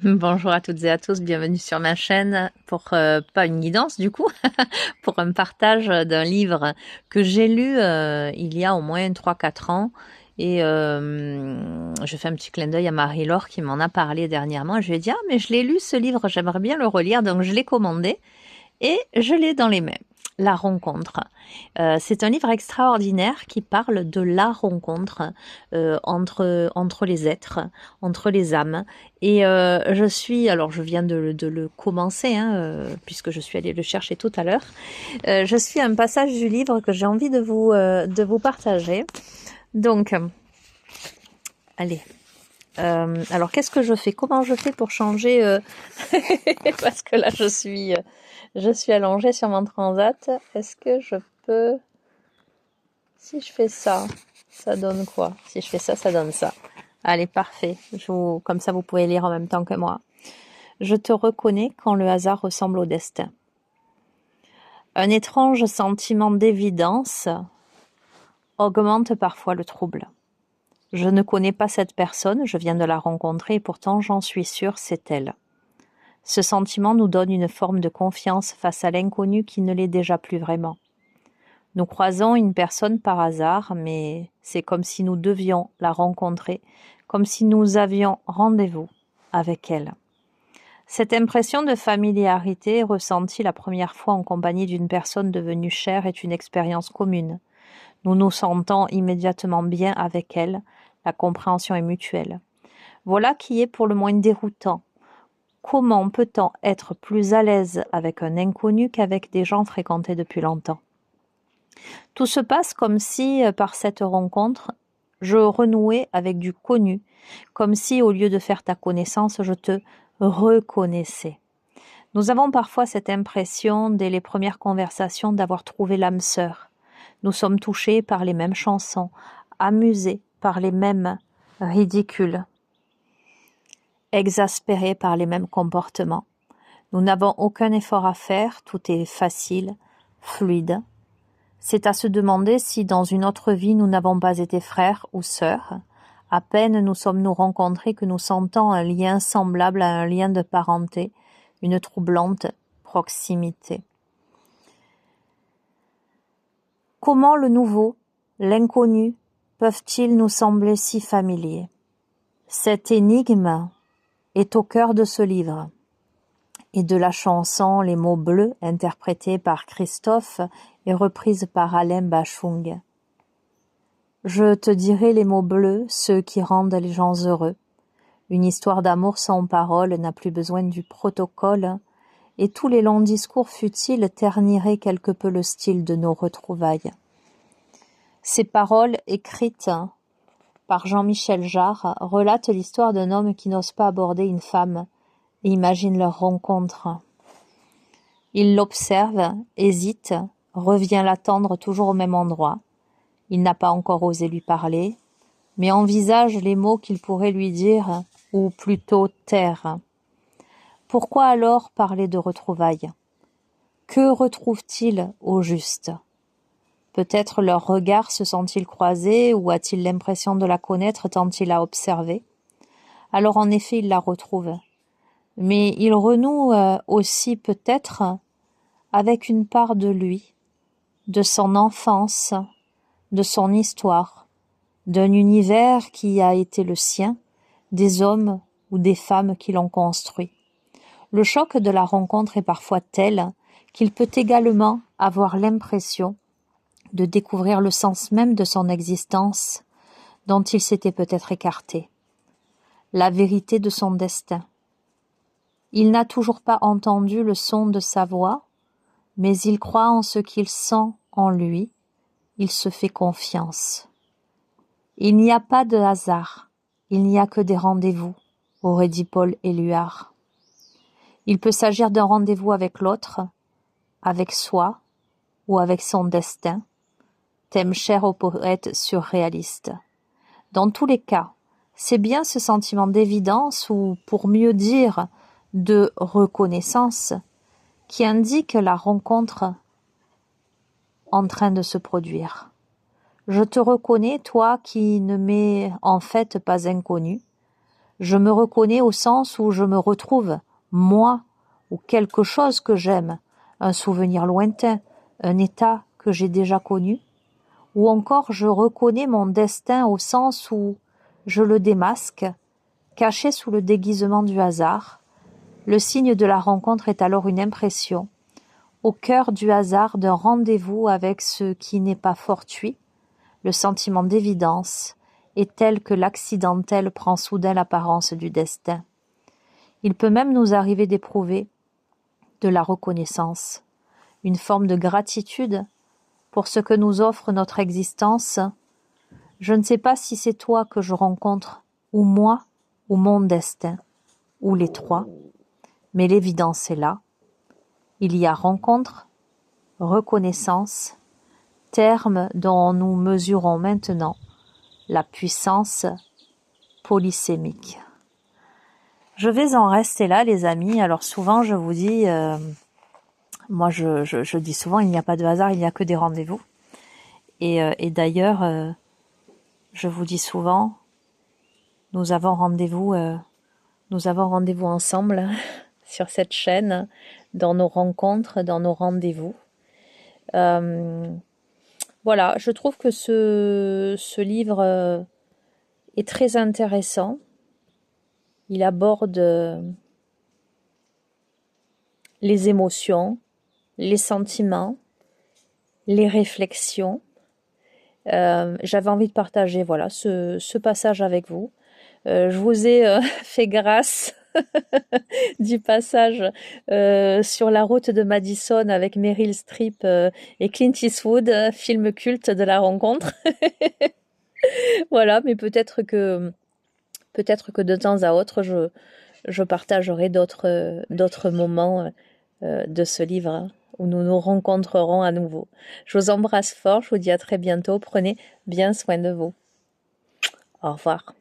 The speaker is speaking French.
Bonjour à toutes et à tous, bienvenue sur ma chaîne pour pas une guidance du coup, pour un partage d'un livre que j'ai lu il y a au moins 3 4 ans et je fais un petit clin d'œil à Marie-Laure qui m'en a parlé dernièrement. Je lui ai dit: ah mais je l'ai lu ce livre, j'aimerais bien le relire, donc je l'ai commandé et je l'ai dans les mains. La rencontre. C'est un livre extraordinaire qui parle de la rencontre entre les êtres, entre les âmes. Et alors je viens de le commencer, hein, puisque je suis allée le chercher tout à l'heure. Je suis à un passage du livre que j'ai envie de vous partager. Donc, allez. Alors qu'est-ce que je fais? Comment je fais pour changer parce que là je suis allongée sur mon transat. Est-ce que je peux... Si je fais ça, ça donne quoi? Si je fais ça, ça donne ça. Allez, parfait. Comme ça, vous pouvez lire en même temps que moi. Je te reconnais quand le hasard ressemble au destin. Un étrange sentiment d'évidence augmente parfois le trouble. Je ne connais pas cette personne, je viens de la rencontrer et pourtant j'en suis sûre, c'est elle. Ce sentiment nous donne une forme de confiance face à l'inconnu qui ne l'est déjà plus vraiment. Nous croisons une personne par hasard, mais c'est comme si nous devions la rencontrer, comme si nous avions rendez-vous avec elle. Cette impression de familiarité ressentie la première fois en compagnie d'une personne devenue chère est une expérience commune. Nous nous sentons immédiatement bien avec elle, la compréhension est mutuelle. Voilà qui est pour le moins déroutant. Comment peut-on être plus à l'aise avec un inconnu qu'avec des gens fréquentés depuis longtemps ? Tout se passe comme si, par cette rencontre, je renouais avec du connu, comme si, au lieu de faire ta connaissance, je te reconnaissais. Nous avons parfois cette impression, dès les premières conversations, d'avoir trouvé l'âme sœur. Nous sommes touchés par les mêmes chansons, amusés par les mêmes ridicules, exaspérés par les mêmes comportements. Nous n'avons aucun effort à faire, tout est facile, fluide. C'est à se demander si dans une autre vie nous n'avons pas été frères ou sœurs. À peine nous sommes-nous rencontrés que nous sentons un lien semblable à un lien de parenté, une troublante proximité. Comment le nouveau, l'inconnu, peuvent-ils nous sembler si familiers? Cette énigme est au cœur de ce livre et de la chanson Les mots bleus, interprétée par Christophe et reprise par Alain Bachung. Je te dirai les mots bleus, ceux qui rendent les gens heureux. Une histoire d'amour sans parole n'a plus besoin du protocole, et tous les longs discours futiles terniraient quelque peu le style de nos retrouvailles. Ces paroles, écrites par Jean-Michel Jarre, relatent l'histoire d'un homme qui n'ose pas aborder une femme et imagine leur rencontre. Il l'observe, hésite, revient l'attendre toujours au même endroit. Il n'a pas encore osé lui parler, mais envisage les mots qu'il pourrait lui dire, ou plutôt taire. Pourquoi alors parler de retrouvailles? Que retrouve-t-il au juste? Peut-être leurs regards se sont-ils croisés, ou a-t-il l'impression de la connaître tant il a observé? Alors en effet, il la retrouve. Mais il renoue aussi peut-être avec une part de lui, de son enfance, de son histoire, d'un univers qui a été le sien, des hommes ou des femmes qui l'ont construit. Le choc de la rencontre est parfois tel qu'il peut également avoir l'impression de découvrir le sens même de son existence dont il s'était peut-être écarté, la vérité de son destin. Il n'a toujours pas entendu le son de sa voix, mais il croit en ce qu'il sent en lui, il se fait confiance. Il n'y a pas de hasard, il n'y a que des rendez-vous, aurait dit Paul Éluard. Il peut s'agir d'un rendez-vous avec l'autre, avec soi ou avec son destin, thème cher aux poètes surréalistes. Dans tous les cas, c'est bien ce sentiment d'évidence ou, pour mieux dire, de reconnaissance qui indique la rencontre en train de se produire. Je te reconnais, toi qui ne m'es en fait pas inconnu. Je me reconnais au sens où je me retrouve, moi, ou quelque chose que j'aime, un souvenir lointain, un état que j'ai déjà connu, ou encore je reconnais mon destin au sens où je le démasque, caché sous le déguisement du hasard. Le signe de la rencontre est alors une impression, au cœur du hasard d'un rendez-vous avec ce qui n'est pas fortuit. Le sentiment d'évidence est tel que l'accidentel prend soudain l'apparence du destin. Il peut même nous arriver d'éprouver de la reconnaissance, une forme de gratitude pour ce que nous offre notre existence. Je ne sais pas si c'est toi que je rencontre, ou moi, ou mon destin, ou les trois, mais l'évidence est là. Il y a rencontre, reconnaissance, termes dont nous mesurons maintenant la puissance polysémique. Je vais en rester là, les amis. Alors souvent, je vous dis, moi je dis souvent, il n'y a pas de hasard, il n'y a que des rendez-vous. Et d'ailleurs, je vous dis souvent, nous avons rendez-vous ensemble sur cette chaîne, dans nos rencontres, dans nos rendez-vous. Voilà, je trouve que ce livre est très intéressant. Il aborde les émotions, les sentiments, les réflexions. J'avais envie de partager voilà ce passage avec vous. Je vous ai fait grâce du passage sur la route de Madison avec Meryl Streep et Clint Eastwood, film culte de la rencontre. Voilà, mais peut-être que de temps à autre, je partagerai d'autres moments de ce livre où nous nous rencontrerons à nouveau. Je vous embrasse fort, je vous dis à très bientôt, prenez bien soin de vous. Au revoir.